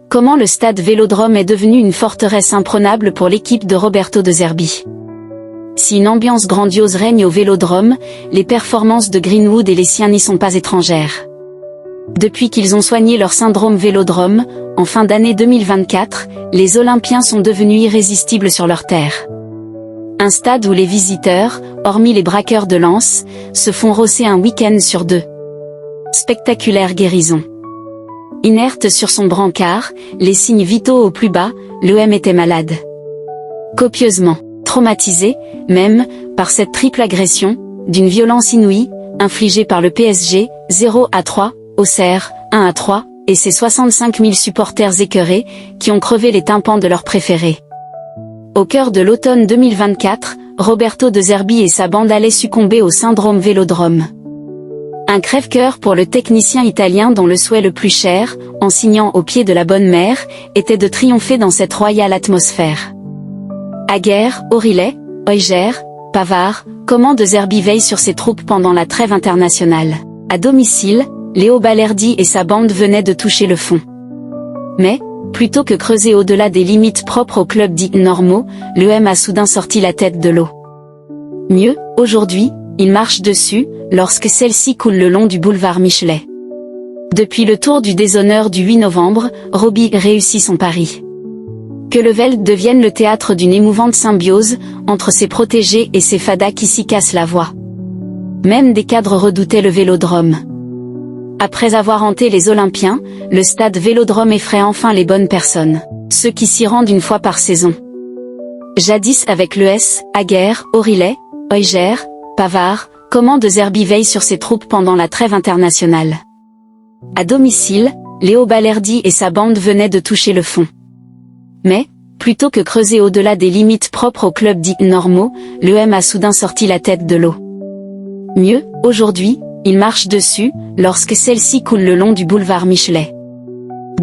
Comment le stade Vélodrome est devenu une forteresse imprenable pour l'équipe de Roberto De Zerbi. Si une ambiance grandiose règne au Vélodrome, les performances de Greenwood et les siens n'y sont pas étrangères. Depuis qu'ils ont soigné leur syndrome Vélodrome, en fin d'année 2024, les Olympiens sont devenus irrésistibles sur leur terre. Un stade où les visiteurs, hormis les braqueurs de Lens, se font rosser un week-end sur deux. Spectaculaire guérison. Inerte sur son brancard, les signes vitaux au plus bas, l'OM était malade. Copieusement, traumatisé, même, par cette triple agression, d'une violence inouïe, infligée par le PSG, 0-3, Auxerre, 1-3, et ses 65 000 supporters écœurés, qui ont crevé les tympans de leurs préférés. Au cœur de l'automne 2024, Roberto De Zerbi et sa bande allaient succomber au syndrome Vélodrome. Un crève-cœur pour le technicien italien dont le souhait le plus cher, en signant au pied de la bonne mère, était de triompher dans cette royale atmosphère. Aguerd, Aurilet, Hojbjerg, Pavard, comment De Zerbi veille sur ses troupes pendant la trêve internationale. À domicile, Léo Balerdi et sa bande venaient de toucher le fond. Mais, plutôt que creuser au-delà des limites propres aux clubs dits normaux, l'OM a soudain sorti la tête de l'eau. Mieux, aujourd'hui, il marche dessus, lorsque celle-ci coule le long du boulevard Michelet. Depuis le tour du déshonneur du 8 novembre, Robbie réussit son pari. Que le Veld devienne le théâtre d'une émouvante symbiose, entre ses protégés et ses fadas qui s'y cassent la voix. Même des cadres redoutaient le Vélodrome. Après avoir hanté les Olympiens, le stade Vélodrome effraie enfin les bonnes personnes, ceux qui s'y rendent une fois par saison. Jadis avec l'ES, Aguerd, Aurilet, Hojbjerg, Pavard, comment De Zerbi veille sur ses troupes pendant la trêve internationale. À domicile, Léo Balerdi et sa bande venaient de toucher le fond. Mais, plutôt que creuser au-delà des limites propres aux clubs dits normaux, l'OM a soudain sorti la tête de l'eau. Mieux, aujourd'hui, il marche dessus, lorsque celle-ci coule le long du boulevard Michelet.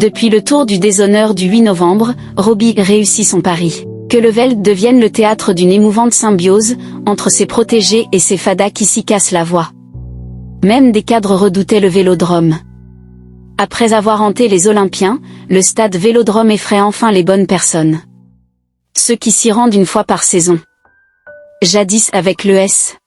Depuis le tour du déshonneur du 8 novembre, Robbie réussit son pari. Que le Veld devienne le théâtre d'une émouvante symbiose, entre ses protégés et ses fadas qui s'y cassent la voix. Même des cadres redoutaient le Vélodrome. Après avoir hanté les Olympiens, le stade Vélodrome effraie enfin les bonnes personnes. Ceux qui s'y rendent une fois par saison. Jadis avec l'ES.